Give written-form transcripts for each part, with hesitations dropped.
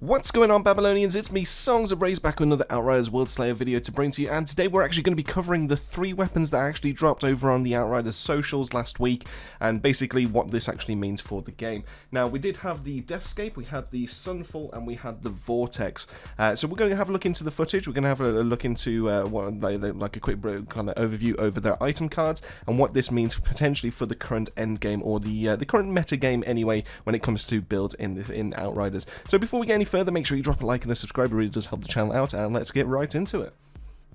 What's going on, Babylonians? It's me, Songs of Raze, back with another Outriders WorldSlayer video to bring to you, and today we're actually going to be covering the 3 weapons that actually dropped over on the Outriders socials last week, and basically what this actually means for the game. Now, we did have the Deathscape, we had the Sunfall, and we had the Vortex. So we're going to have a look into the footage, we're going to have a look into like a quick kind of overview over their item cards, and what this means potentially for the current endgame, or the current meta game anyway, when it comes to builds in Outriders. So before we get any further, make sure you drop a like and a subscribe. It really does help the channel out, and let's get right into it.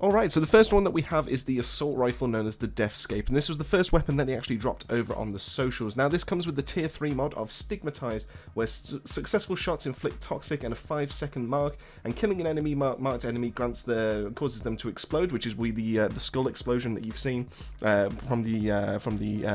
Alright, so the first one that we have is the assault rifle known as the Deathscape, and this was the first weapon that they actually dropped over on the socials. Now, this comes with the tier 3 mod of Stigmatized, where successful shots inflict toxic and a 5-second mark, and killing an enemy marked enemy causes them to explode, which is the skull explosion that you've seen from the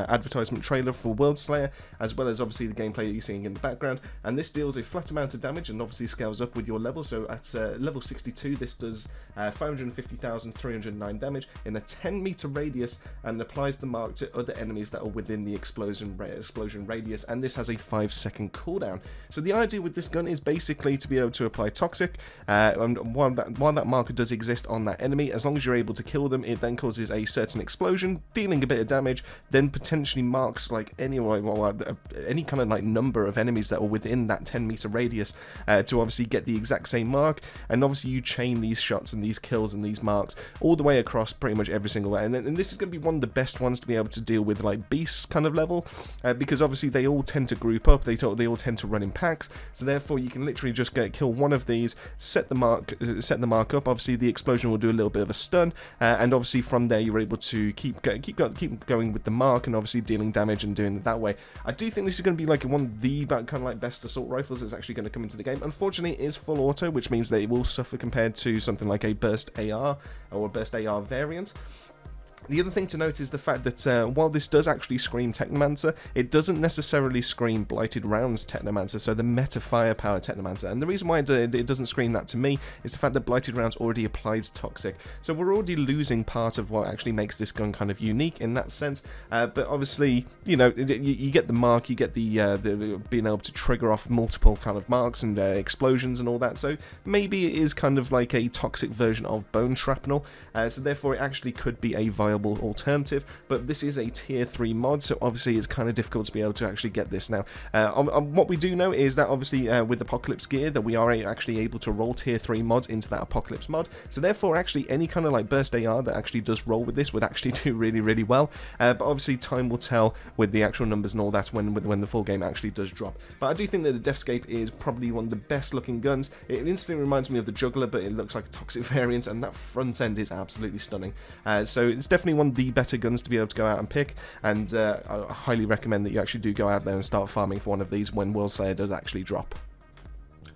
advertisement trailer for WorldSlayer, as well as obviously the gameplay that you're seeing in the background. And this deals a flat amount of damage and obviously scales up with your level. So at level 62, this does 550,309 damage in a 10-meter radius, and applies the mark to other enemies that are within the explosion radius, and this has a 5-second cooldown. So the idea with this gun is basically to be able to apply toxic, and while that marker does exist on that enemy, as long as you're able to kill them, it then causes a certain explosion, dealing a bit of damage, then potentially marks like any kind of like number of enemies that are within that 10-meter radius to obviously get the exact same mark, and obviously you chain these shots and these kills and these marks all the way across pretty much every single way, and this is going to be one of the best ones to be able to deal with like beast kind of level, because obviously they all tend to group up, they all tend to run in packs, so therefore you can literally just kill one of these, set the mark up. Obviously the explosion will do a little bit of a stun, and obviously from there you're able to keep going with the mark and obviously dealing damage and doing it that way. I do think this is going to be like one of the kind of like best assault rifles that's actually going to come into the game. Unfortunately, it is full auto, which means that it will suffer compared to something like a burst AR or a burst AR variant. The other thing to note is the fact that while this does actually scream Technomancer, it doesn't necessarily scream Blighted Rounds Technomancer, so the meta firepower Technomancer. And the reason why it doesn't scream that to me is the fact that Blighted Rounds already applies Toxic. So we're already losing part of what actually makes this gun kind of unique in that sense. But obviously, you know, you get the mark, you get the being able to trigger off multiple kind of marks and explosions and all that. So maybe it is kind of like a toxic version of Bone Shrapnel. So therefore it actually could be a viable alternative, but this is a tier 3 mod, so obviously it's kind of difficult to be able to actually get this now. What we do know is that obviously with Apocalypse gear that we are actually able to roll tier 3 mods into that Apocalypse mod, so therefore actually any kind of like burst AR that actually does roll with this would actually do really well, but obviously time will tell with the actual numbers and all that when the full game actually does drop. But I do think that the Deathscape is probably one of the best looking guns. It instantly reminds me of the Juggler, but it looks like a toxic variant, and that front end is absolutely stunning. So it's definitely one of the better guns to be able to go out and pick, and I highly recommend that you actually do go out there and start farming for one of these when WorldSlayer does actually drop.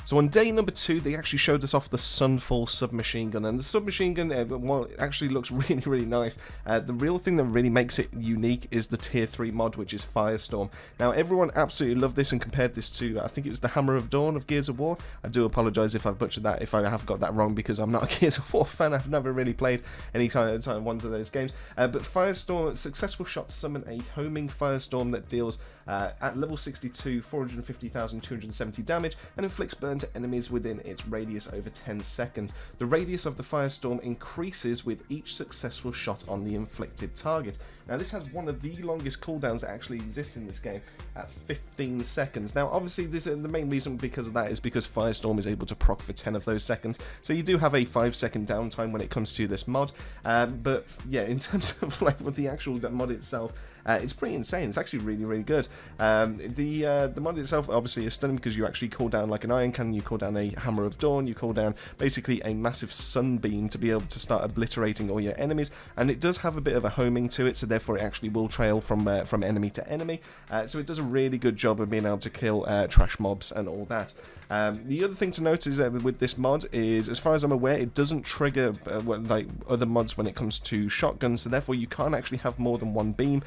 So on day number 2, they actually showed us off the Sunfall submachine gun, and the submachine gun, well, it actually looks really nice. The real thing that really makes it unique is the tier 3 mod, which is Firestorm. Now, everyone absolutely loved this and compared this to, I think it was the Hammer of Dawn of Gears of War. I do apologise if I've butchered that, if I have got that wrong, because I'm not a Gears of War fan. I've never really played any kind of ones of those games. But Firestorm, successful shots summon a homing Firestorm that deals at level 62, 450,270 damage, and inflicts burn to enemies within its radius over 10 seconds. The radius of the Firestorm increases with each successful shot on the inflicted target. Now, this has one of the longest cooldowns that actually exists in this game at 15 seconds. Now, obviously, the main reason because of that is because Firestorm is able to proc for 10 of those seconds, so you do have a 5-second downtime when it comes to this mod. But yeah, in terms of like with the actual mod itself, it's pretty insane. It's actually really good. The mod itself obviously is stunning because you actually call down like an iron cannon, you call down a Hammer of Dawn, you call down basically a massive sunbeam to be able to start obliterating all your enemies, and it does have a bit of a homing to it, so therefore it actually will trail from enemy to enemy, so it does a really good job of being able to kill trash mobs and all that. The other thing to note is that with this mod is, as far as I'm aware, it doesn't trigger like other mods when it comes to shotguns, so therefore you can't actually have more than one beam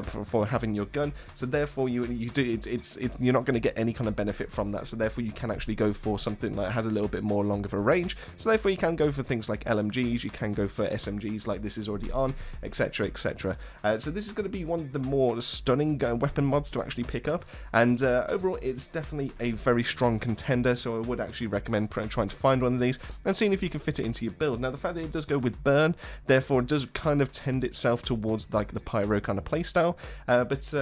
for having your gun, so therefore therefore you're not going to get any kind of benefit from that. So therefore you can actually go for something that has a little bit more longer of a range. So therefore you can go for things like LMGs, you can go for SMGs like this is already on, etc, etc. So this is going to be one of the more stunning weapon mods to actually pick up, and overall it's definitely a very strong contender, so I would actually recommend trying to find one of these and seeing if you can fit it into your build. Now the fact that it does go with burn, therefore it does kind of tend itself towards like the pyro kind of playstyle, but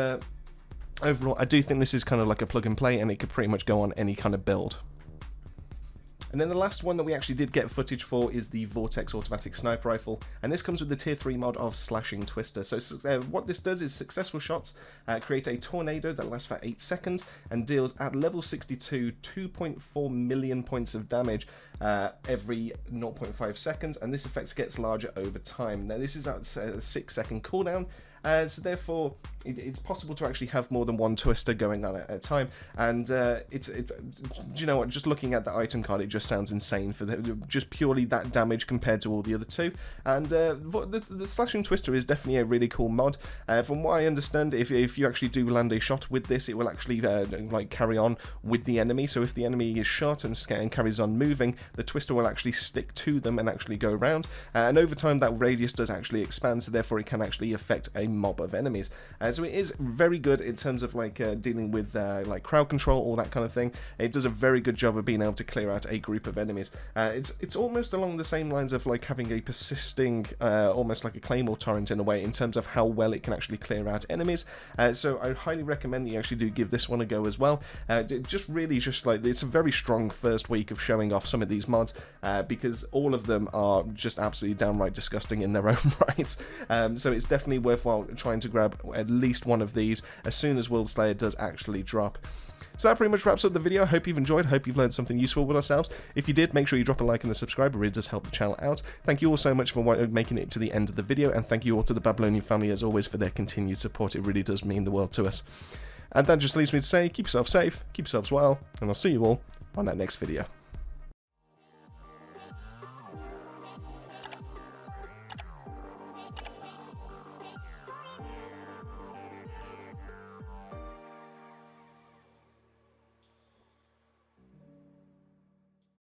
overall I do think this is kind of like a plug and play, and it could pretty much go on any kind of build. And then the last one that we actually did get footage for is the Vortex automatic sniper rifle, and this comes with the tier 3 mod of Slashing Twister. So what this does is successful shots create a tornado that lasts for 8 seconds and deals at level 62 2.4 million points of damage every 0.5 seconds, and this effect gets larger over time. Now this is at a 6-second cooldown. So therefore, it's possible to actually have more than one twister going on at a time, and do you know what? Just looking at the item card, it just sounds insane for just purely that damage compared to all the other two. And the Slashing Twister is definitely a really cool mod. From what I understand, if you actually do land a shot with this, it will actually like carry on with the enemy. So if the enemy is shot and carries on moving, the twister will actually stick to them and actually go around. And over time, that radius does actually expand, so therefore it can actually affect a mob of enemies. So it is very good in terms of like dealing with like crowd control, all that kind of thing. It does a very good job of being able to clear out a group of enemies. It's almost along the same lines of like having a persisting, almost like a claymore torrent in a way, in terms of how well it can actually clear out enemies. So I highly recommend that you actually do give this one a go as well. Just like it's a very strong first week of showing off some of these mods, because all of them are just absolutely downright disgusting in their own right. So it's definitely worthwhile trying to grab at least one of these as soon as WorldSlayer does actually drop. So that pretty much wraps up the video. I hope you've enjoyed, hope you've learned something useful with ourselves. If you did, make sure you drop a like and a subscribe, it really does help the channel out. Thank you all so much for making it to the end of the video, and thank you all to the Babylonian family as always for their continued support. It really does mean the world to us. And that just leaves me to say, keep yourself safe, keep yourselves well, and I'll see you all on that next video.